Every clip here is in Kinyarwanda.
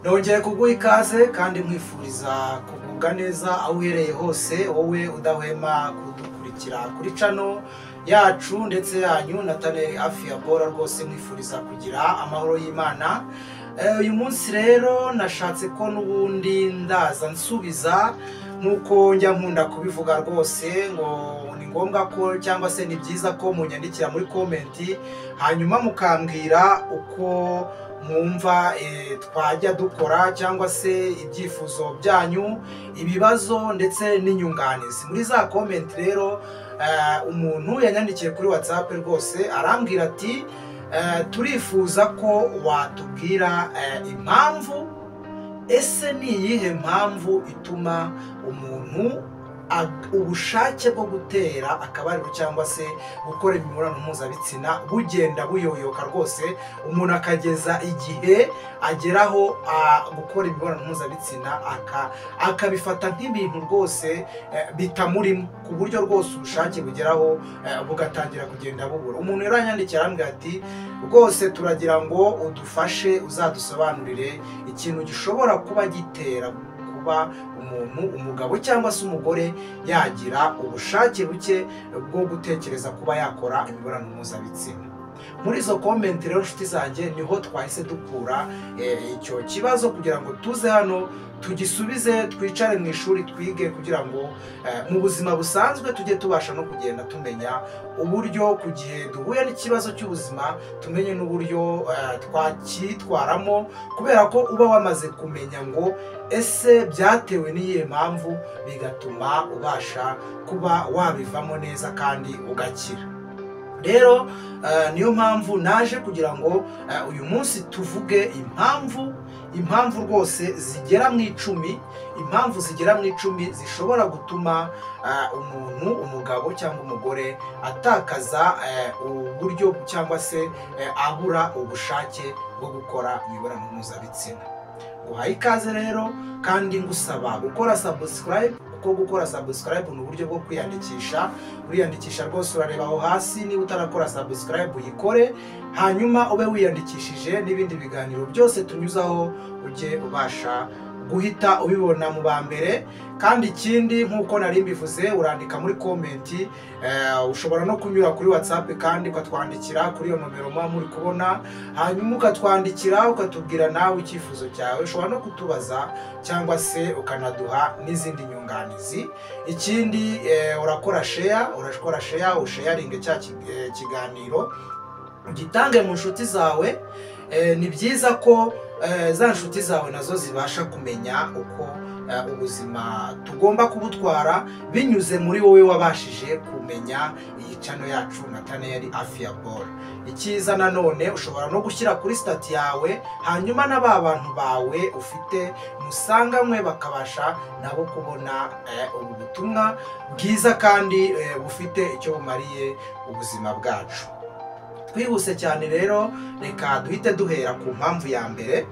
nongeye kuguha ikaze kandi nkwifuriza kugubwa neza aho uhereye hose, wowe udahwema kudukurikira kuri channel yacu ndetse yanyu Nathaniel Afiabora, rwose nkwifuriza kugira amahoro y'Imana. Uyu munsi rero nashatse ko nubundi ndaza nsubiza nkuko njya nkunda kubivuga rwose, ngo ni ngombwa ko cyangwa se ni byiza ko munyandikira muri comment hanyuma mukambwira uko mwumva twajya dukora cyangwa se ibyifuzo byanyu, ibibazo ndetse n'inyunganizi. Muri za comment rero umuntu yanyandikiye kuri WhatsApp rwose arambwira ati turifuza ko watubwira impamvu, ese ni iyihe mpamvu ituma umuntu ubushake bwo gutera akabariro cyangwa se gukora imibonano mpuzabitsina bugenda buyoyoka rwose, umuntu akageza igihe ageraho gukora imibonano mpuzabitsina akabifata nk'ibintu rwose bitamurimo, ku buryo rwose ubushake bugeraho bugatangira kugenda bubura. Umuntu rero yanyandikira arambwira ati rwose turagira ngo udufashe uzadusobanurire ikintu gishobora kuba gitera umuntu, umugabo cyangwa se umugore, yagira ubushake buke bwo gutekereza kuba yakora imibonano mpuzabitsina. Muri izo comment rero nshuti zanjye niho twahise dukura icyo kibazo kugira ngo tuze hano tugisubize, twicare mu ishuri twige kugira ngo mu buzima busanzwe tujye tubasha no kugenda tumenya uburyo ku gihe duhuye n'ikibazo cy'ubuzima tumenye n'uburyo twacyitwaramo, kubera ko uba wamaze kumenya ngo ese byatewe n'iyihe mpamvu, bigatuma ubasha kuba wabivamo neza kandi ugakira. Rero niyo mpamvu naje kugira ngo uyu munsi tuvuge impamvu rwose zigera mu 10, impamvu zigera mu 10 zishobora gutuma umuntu, umugabo cyangwa umugore atakaza uburyo cyangwa se abura ubushake bwo gukora imibonano mpuzabitsina. Guhaye ikaze rero kandi ngusaba gukora subscribe, kuko gukora subscribe ni uburyo bwo kwiyandikisha. Uriyandikisha rwose urareba aho hasi, niba utarakora subscribe uyikore, hanyuma ube wiyandikishije n'ibindi biganiro byose tunyuzaho ujye ubasha guhita ubibona mu ba mbere. Kandi ikindi nk'uko nari mbivuze, urandika muri comment, ushobora no kunyura kuri WhatsApp kandi ukatwandikira kuri iyo nomero muba muri kubona, hanyuma ukatwandikira ukatubwira nawe icyifuzo cyawe. Ushobora no kutubaza cyangwa se ukanaduha n'izindi nyunganizi. Ikindi urakora share, usharinge cya kiganiro ugitange mu nshuti zawe. Ni byiza ko za nshuti zawe nazo zibasha kumenya uko ubuzima tugomba kubutwara binyuze muri wowe wabashije kumenya iyi channel yacu Nathaniel Afiabora. Icyiza nanone ushobora no gushyira kuri stat yawe, hanyuma n'aba bantu bawe ufite musanganywe bakabasha nabo kubona ubu butumwa bwiza kandi bufite icyo bumariye ubuzima bwacu. Twihuse cyane rero, reka duhite duhera ku mpamvu ya mbere.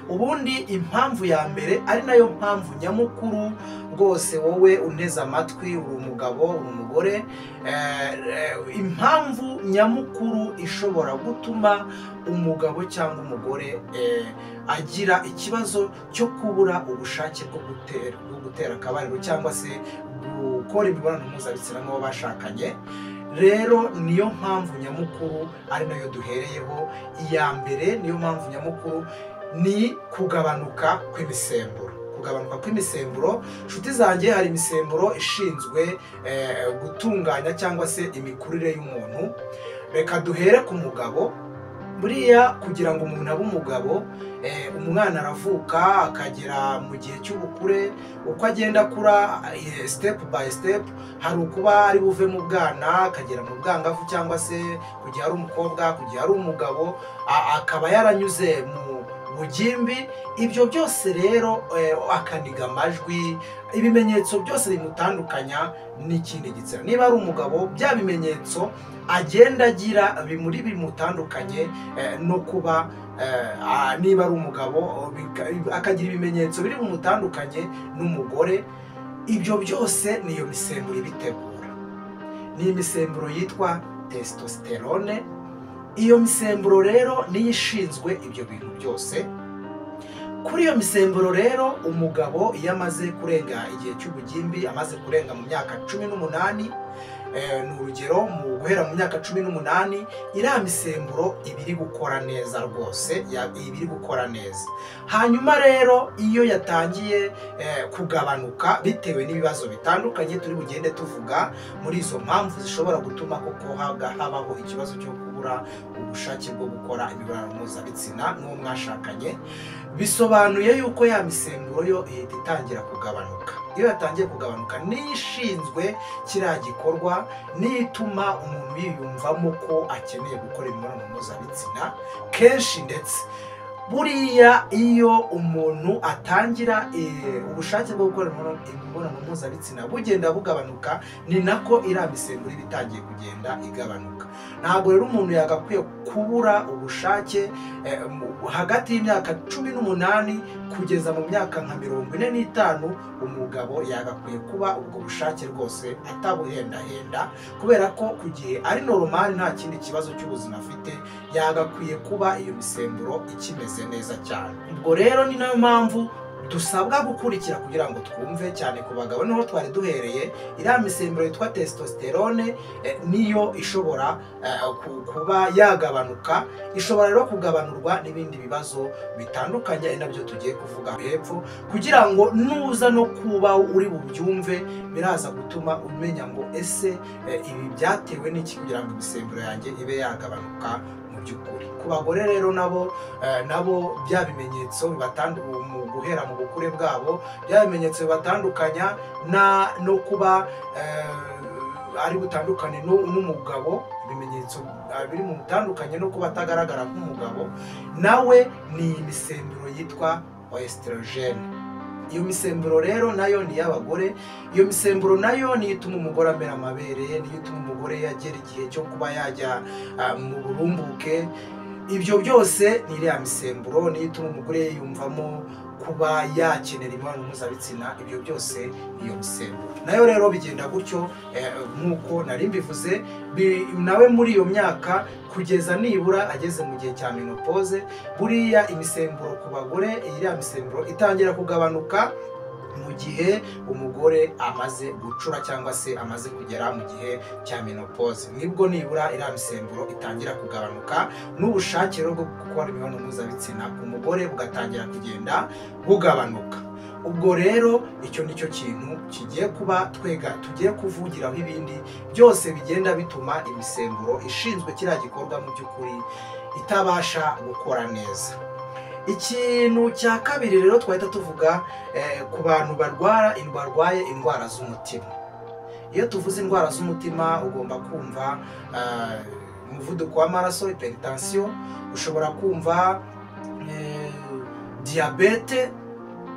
Ubundi impamvu ya mbere ari nayo mpamvu nyamukuru rwose, wowe unteze amatwi, uri umugabo, uri umugore, impamvu nyamukuru ishobora gutuma umugabo cyangwa umugore agira ikibazo cyo kubura ubushake bwo gutera akabariro cyangwa se gukora imibonano mpuzabitsina n'uwo bashakanye. Rero niyo mpamvu nyamukuru ari nayo duhereyeho. Iya mbere, niyo mpamvu nyamukuru ni kugabanuka kw'imisemburo. Kugabanuka kw'imisemburo, nshuti zanjye, hari imisemburo ishinzwe gutunganya cyangwa se imikurire y'umuntu. Reka duhere ku mugabo. Buriya kugira ngo umuntu abe umugabo, umwana aravuka akagera mu gihe cy'ubukure, uko agenda akura step by step, hari ukuba ari buve mu bwana akagera mu bwangavu, cyangwa se kugihe ari umukobwa, kugihe ari umugabo akaba yaranyuze mu bugimbi. Ibyo byose rero akaniga amajwi, ibimenyetso byose bimutandukanya n'ikindi gitsina. Niba ari umugabo, bya bimenyetso agenda agira bimutandukanye no kuba niba ari umugabo akagira ibimenyetso biri bimutandukanye n'umugore. Ibyo byose niyo misemburo ibitegura, ni imisemburo yitwa testosterone. Iyo misemburo rero niyo ishinzwe ibyo bintu byose. Kuri iyo misemburo rero umugabo iyo amaze kurenga igihe cy'ubugimbi, amaze kurenga mu myaka 18, ni urugero mu guhera mu myaka 18, iriya misemburo iba iri gukora neza rwose, iba iri gukora neza. Hanyuma rero iyo yatangiye kugabanuka bitewe n'ibibazo bitandukanye turi bugende tuvuga muri izo mpamvu zishobora gutuma koko habaho ikibazo cyo kubura ubushake bwo gukora imibonano mpuzabitsina n'uwo mwashakanye, bisobanuye yuko ya misemburo yo ihita itangira kugabanuka. Iyo yatangiye kugabanuka nishinzwe kiriya gikorwa, nituma umuntu yiyumvamo ko akeneye gukora imibonano mpuzabitsina kenshi. Ndetse buriya iyo umuntu atangira ubushake bwo gukora imibonano mpuzabitsina bugenda bugabanuka, ni nako iriya misemburo iba itangiye kugenda igabanuka. Ntabwo rero umuntu yagakwiye kubura ubushake hagati y'imyaka 18 kugeza mu myaka nka 45. Umugabo yagakwiye kuba ubwo bushake rwose atabuhendahenda, kubera ko ku gihe ari normal nta kindi kibazo cy'ubuzima afite, yagakwiye kuba iyo misemburo ikimeze neza cyane. Ubwo rero ni nayo mpamvu dusabwa gukurikira kugira ngo twumve, cyane ku bagabo niho twari duhereye. Iriya misemburo yitwa testosterone niyo ishobora kuba yagabanuka, ishobora rero kugabanurwa n'ibindi bibazo bitandukanye, ari nabyo tugiye kuvuga hepfo, kugira ngo nuza no kuba uri bubyumve biraza gutuma umenya ngo ese ibi byatewe n'iki kugira ngo imisemburo yanjye ibe yagabanuka mu by'ukuri. Ku bagore rero nabo bya bimenyetso mu guhera mu bukure bwabo, bya bimenyetso bibatandukanya no kuba ari butandukane n'umugabo, ibimenyetso biri mu butandukanye no kuba atagaragara nk'umugabo, nawe ni imisemburo yitwa oestrogene. Iyo misemburo rero nayo ni y'abagore. Iyo misemburo nayo niyo ituma umugore amera amabere, niyo ituma umugore yagera igihe cyo kuba yajya mu burumbuke. Ibyo byose ni iriya misemburo, niyo ituma umugore yiyumvamo kuba yakenera imibonano mpuzabitsina. Ibyo byose iyo misemburo nayo rero bigenda gutyo, nk'uko nari mbivuze, nawe muri iyo myaka kugeza nibura ageze mu gihe cya menopause, buriya imisemburo ku bagore, iriya misemburo itangira kugabanuka mu gihe umugore amaze gucura cyangwa se amaze kugera mu gihe cya menopause. Nibwo nibura iriya misemburo itangira kugabanuka, n'ubushake bwo gukora imibonano mpuzabitsina ku mugore bugatangira kugenda bugabanuka. Ubwo rero icyo nicyo kintu kigiye kuba tugiye kuvugiraho, ibindi byose bigenda bituma imisemburo ishinzwe kiriya gikorwa mu by'ukuri itabasha gukora neza. Ikintu cya kabiri rero twahita tuvuga ku bantu barwaye indwara z'umutima. Iyo tuvuze indwara z'umutima ugomba kumva umuvuduko w'amaraso, hypertension, ushobora kumva diabete,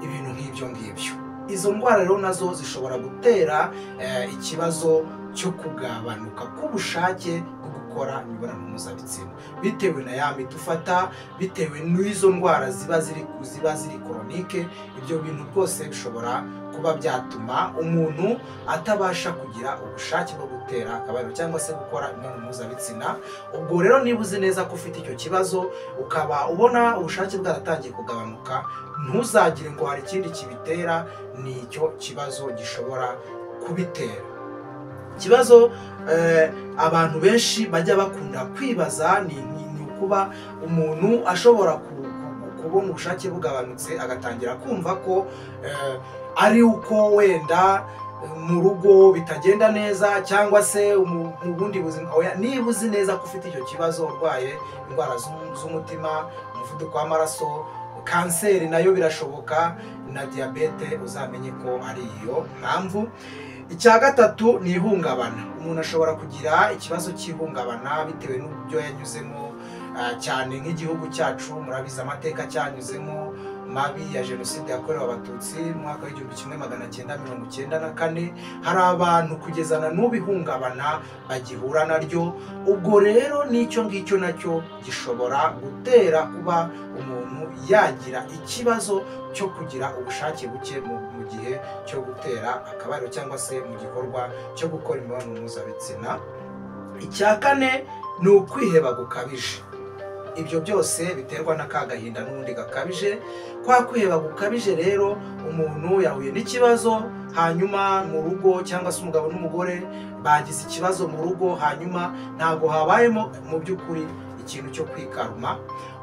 ibintu nk'ibyo ngibyo. Izo ndwara rero nazo zishobora gutera ikibazo cyo kugabanuka k'ubushake bwo gukora imibonano mpuzabitsina, bitewe na ya miti ufata, bitewe n'izo ndwara ziba ziri koronike. Ibyo bintu rwose bishobora kuba byatuma umuntu atabasha kugira ubushake bwo gutera akabariro cyangwa se gukora imibonano mpuzabitsina. Ubwo rero niba uzi neza ko ufite icyo kibazo, ukaba ubona ubushake bwaratangiye kugabanuka, ntuzagire ngo hari ikindi kibitera, ni icyo kibazo gishobora kubitera. Ikibazo abantu benshi bajya bakunda kwibaza ni ukuba umuntu ashobora kubona ubushake bugabanutse agatangira kumva ko ari uko wenda mu rugo bitagenda neza, cyangwa se mu bundi buzima. Niba uzi neza ko ufite icyo kibazo, urwaye indwara z'umutima, umuvuduko w'amaraso, kanseri nayo birashoboka, na diyabete, uzamenye ko ari iyo mpamvu. Icya gatatu ni ihungabana. Umuntu ashobora kugira ikibazo cy'ihungabana bitewe n'uburyo yanyuzemo, cyane nk'igihugu cyacu murabizi amateka cyanyuzemo mabi ya jenoside yakorewe abatutsi mu mwaka w'1994. hari abantu kugeza na n'ubu ihungabana bagihura naryo. Ubwo rero n'icyo ngicyo nacyo gishobora gutera kuba umuntu yagira ikibazo cyo kugira ubushake buke mu gihe cyo gutera akabariro cyangwa se mu gikorwa cyo gukora imibonano mpuzabitsina. Icya kane ni ukwiheba gukabije. ibyo byose biterwa n'akagahinda n'ubundi gakabije. Kwa kwiheba gukabije rero, umuntu yahuye n'ikibazo, hanyuma mu rugo cyangwa se umugabo n'umugore bagize ikibazo mu rugo, hanyuma ntago habayemo mu by'ukuri ikintu cyo kwikaruma,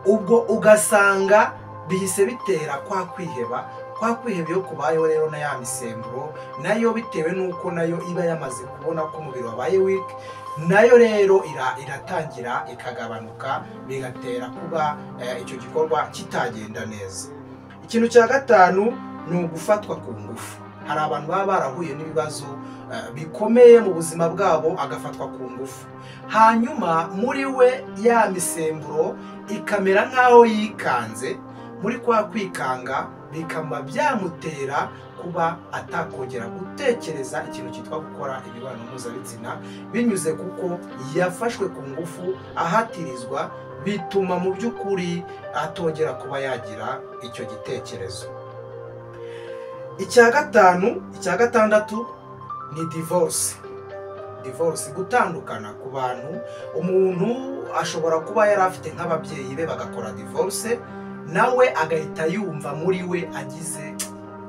ubwo ugasanga bihise bitera kwa kwiheba. Kwa kwiheba iyo kubayeho rero na ya misemburo nayo, bitewe n'uko nayo iba yamaze kubona ko umubiri wabaye weak, nayo rero iratangira ikagabanuka, bigatera kuba icyo gikorwa kitagenda neza. Ikintu cya gatanu ni ugufatwa ku ngufu. Hari abantu baba barahuye n'ibibazo bikomeye mu buzima bwabo, agafatwa ku ngufu, hanyuma muri we ya misemburo ikamera nk'aho yikanze. Muri kwa kwikanga bikaba byamutera kuba atakongera gutekereza ikintu cyitwa gukora imibonano mpuzabitsina, binyuze kuko yafashwe ku ngufu, ahatirizwa, bituma mu by'ukuri atongera kuba yagira icyo gitekerezo. Icya gatandatu ni divorce. Divorce, gutandukana ku bantu. Umuntu ashobora kuba yari afite nk'ababyeyi be bagakora divorce, nawe agahita yumva muri we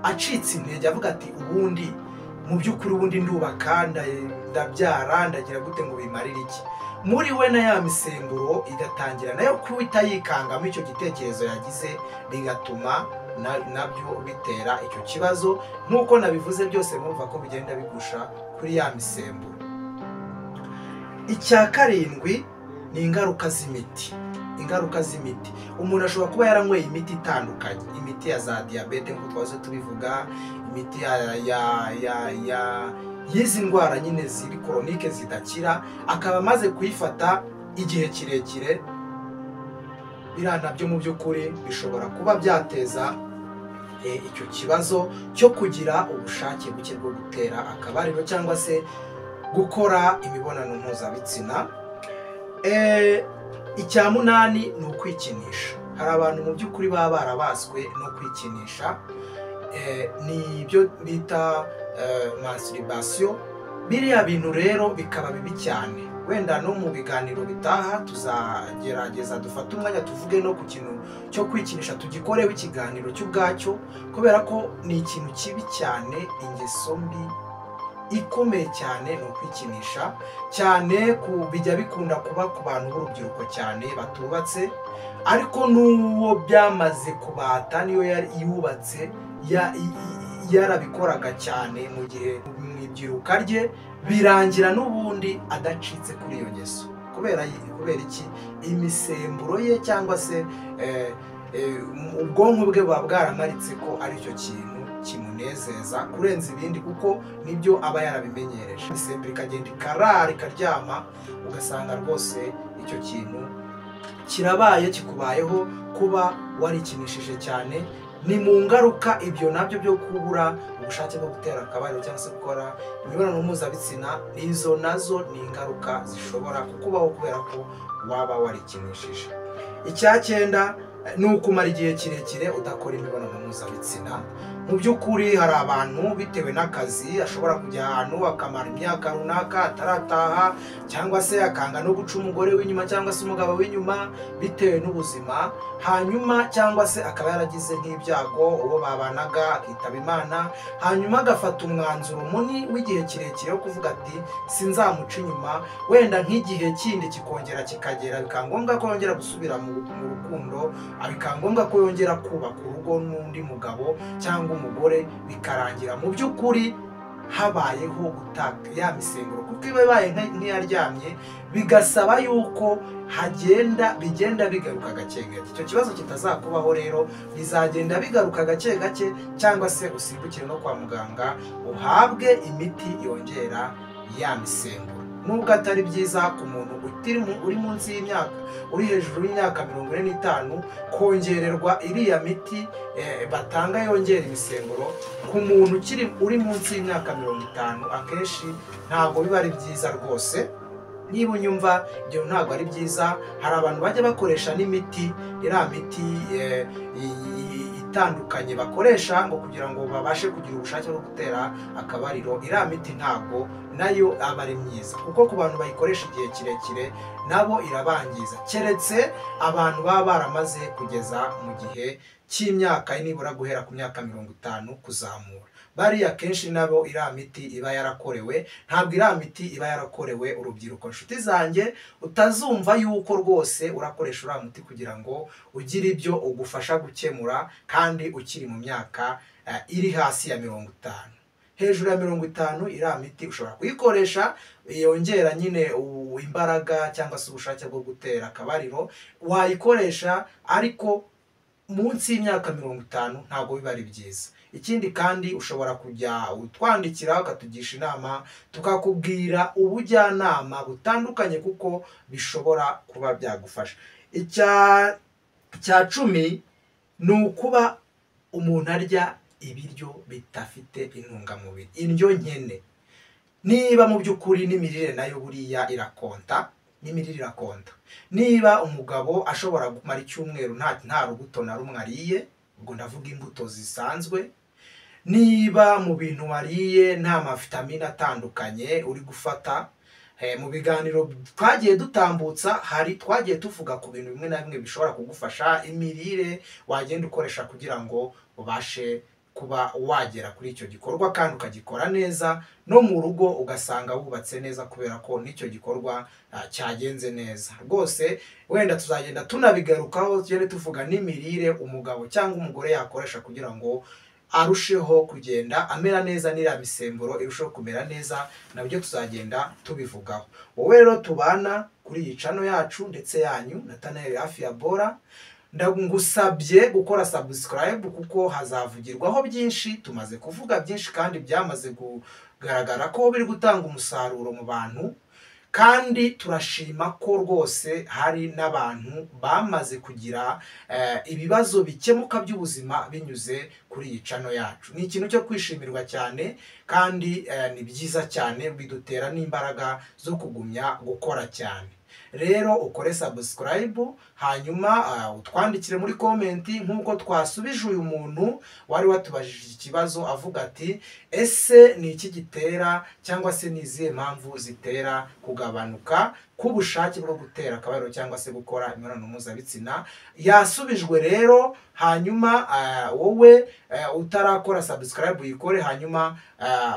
acitse intege, avuga ati ubundi mu by'ukuri ubundi ndubaka, ndabyara, ndagira gute ngo bimarire iki? Muri we na ya misemburo igatangira nayo kuwita yikangamo icyo gitekerezo yagize, bigatuma nabyo bitera icyo kibazo. Nk'uko nabivuze byose mwumva ko bigenda bigusha kuri ya misemburo. Icya karindwi ni ingaruka z'imiti. Ingaruka z'imiti, umuntu ashobora kuba yaranyweye imiti itandukanye, imiti ya za diyabete nk'uko twaze tubivuga, imiti y'izi ndwara nyine ziri koronike zidakira, akaba amaze kuyifata igihe kirekire. Biriya nabyo mu by'ukuri bishobora kuba byateza icyo kibazo cyo kugira ubushake buke bwo gutera akabariro cyangwa se gukora imibonano mpuzabitsina. Icya munani ni ukwikinisha. Hari abantu mu by'ukuri baba barabaswe no kwikinisha, ni ibyo bita masturbation. Biriya bintu rero bikaba bibi cyane. Wenda no mu biganiro bitaha tuzagerageza dufate umwanya tuvuge no ku kintu cyo kwikinisha, tugikoreho ikiganiro cy'ubwacyo, kubera ko ni ikintu kibi cyane, ingeso mbi ikomeye cyane ni ukwikinisha cyane. Bijya bikunda kuba ku bantu b'urubyiruko cyane batubatse, ariko n'uwo byamaze kubata niyo yubatse yarabikoraga cyane mu gihe mu ibyiruka rye, birangira n'ubundi adacitse kuri iyo ngeso. Kubera iki? Imisemburo ye cyangwa se ubwonko bwe buba bwaramaritse ko ari cyo kintu kimunezeza kurenza ibindi, kuko nibyo aba yarabimenyereje. Imisemburo ikagenda ikarara ikaryama, ugasanga rwose icyo kintu kirabaye, kikubayeho kuba warikinishije cyane. Ni mu ngaruka ibyo nabyo byo kubura ubushake bwo gutera akabariro cyangwa se gukora imibonano mpuzabitsina, izo nazo ni ingaruka zishobora kukubaho kubera ko waba warikinishije. Icya cyenda ni ukumara igihe kirekire udakora imibonano mpuzabitsina. Mu by'ukuri hari abantu bitewe n'akazi ashobora kujya ahantu akamara imyaka runaka atarataha, cyangwa se akanga no guca umugore w'inyuma cyangwa se umugabo w'inyuma bitewe n'ubuzima, hanyuma cyangwa se akaba yaragize nk'ibyago uwo babanaga akitaba Imana, hanyuma agafata umwanzuro w'igihe kirekire wo kuvuga ati sinzamuca inyuma. Wenda nk'igihe kindi kikongera kikagera, bikaba ngombwa ko yongera gusubira mu rukundo, bikaba ngombwa ko yongera kubaka urugo n'undi mugabo cyangwa umugore, bikarangira mu by'ukuri habayeho gutaka ya misemburo, kuko iba ibaye nk'iyaryamye, bigasaba yuko bigenda bigaruka gake gake. Icyo kibazo kitazakubaho rero, bizagenda bigaruka gake gake, cyangwa se usimbukire no kwa muganga uhabwe imiti yongera ya misemburo. Nubwo atari byiza ku muntu uri munsi y'imyaka, uri hejuru y'imyaka 45 kongererwa iriya miti batanga yongera imisemburo, ku muntu uri munsi y'imyaka 50 akenshi ntabwo biba ari byiza rwose. Niba unyumva ibyo ntabwo ari byiza, hari abantu bajya bakoresha n'imiti, iriya miti itandukanye bakoresha ngo kugira ngo babashe kugira ubushake bwo gutera akabariro. Iriya miti ntabwo nayo aba ari myiza, kuko ku bantu bayikoresha igihe kirekire nabo irabangiza, keretse abantu baba baramaze kugeza mu gihe cy'imyaka nibura guhera ku myaka 50 kuzamura. Bariya kenshi nabo iriya miti iba yarakorewe, ntabwo iriya miti iba yarakorewe urubyiruko. Nshuti zanjye, utazumva yuko rwose urakoresha uriya muti kugira ngo ugire ibyo ugufasha gukemura kandi ukiri mu myaka iri hasi ya 50. Hejuru ya 50 iriya miti ushobora kuyikoresha, yongera nyine imbaraga cyangwa se ubushake bwo gutera akabariro, wayikoresha, ariko munsi y'imyaka 50 ntabwo biba ari byiza. Ikindi kandi ushobora kujya utwandikira ukatugisha inama, tukakubwira ubujyanama butandukanye kuko bishobora kuba byagufasha. Icya 10 ni ukuba umuntu arya ibiryo bidafite intungamubiri, indyo nkene. Niba mu by'ukuri n'imirire nayo buriya irakonta, n'imirire irakonta. Niba umugabo ashobora kumara icyumweru nta rubuto na rumwe ariye, ubwo ndavuga imbuto zisanzwe, niba mu bintu wariye nta mavitamine atandukanye uri gufata, mu biganiro twagiye dutambutsa twagiye tuvuga ku bintu bimwe na bimwe bishobora kugufasha, imirire wagenda ukoresha kugira ngo ubashe kuba wagera kuri icyo gikorwa kandi ukagikora neza, no mu rugo ugasanga wubatse neza kubera ko n'icyo gikorwa cyagenze neza. Rwose wenda tuzagenda tunabigarukaho, tugende tuvuga n'imirire umugabo cyangwa umugore yakoresha kugira ngo arusheho kugenda amera neza, n'iriya misemburo irusheho kumera neza, nabyo tuzagenda tubivugaho. Wowe rero tubana kuri iyi channel yacu ndetse yanyu Nathanael Afia Bora, ndagusabye gukora subscribe kuko hazavugirwaho byinshi. Tumaze kuvuga byinshi kandi byamaze kugaragara ko biri gutanga umusaruro mu bantu, kandi turashima ko rwose hari n'abantu bamaze kugira ibibazo bikemuka by'ubuzima binyuze kuri iyi channel yacu. Ni ikintu cyo kwishimirwa cyane kandi ni byiza cyane, bidutera n'imbaraga zo kugumya gukora cyane. Rero ukore subscribe, hanyuma utwandikire muri comment nk'uko twasubije uyu muntu wari watubajije ikibazo avuga ati ese ni iki gitera cyangwa se ni izihe mpamvu zitera kugabanuka k'ubushake bwo gutera akabariro cyangwa se gukora imibonano mpuzabitsina. Yasubijwe rero, hanyuma wowe utarakora subscribe uyikore, hanyuma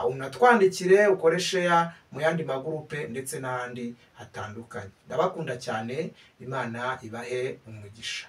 unatwandikire, ukore share mu yandi magurupe ndetse n'ahandi hatandukanye. Ndabakunda cyane, Imana ibahe umugisha.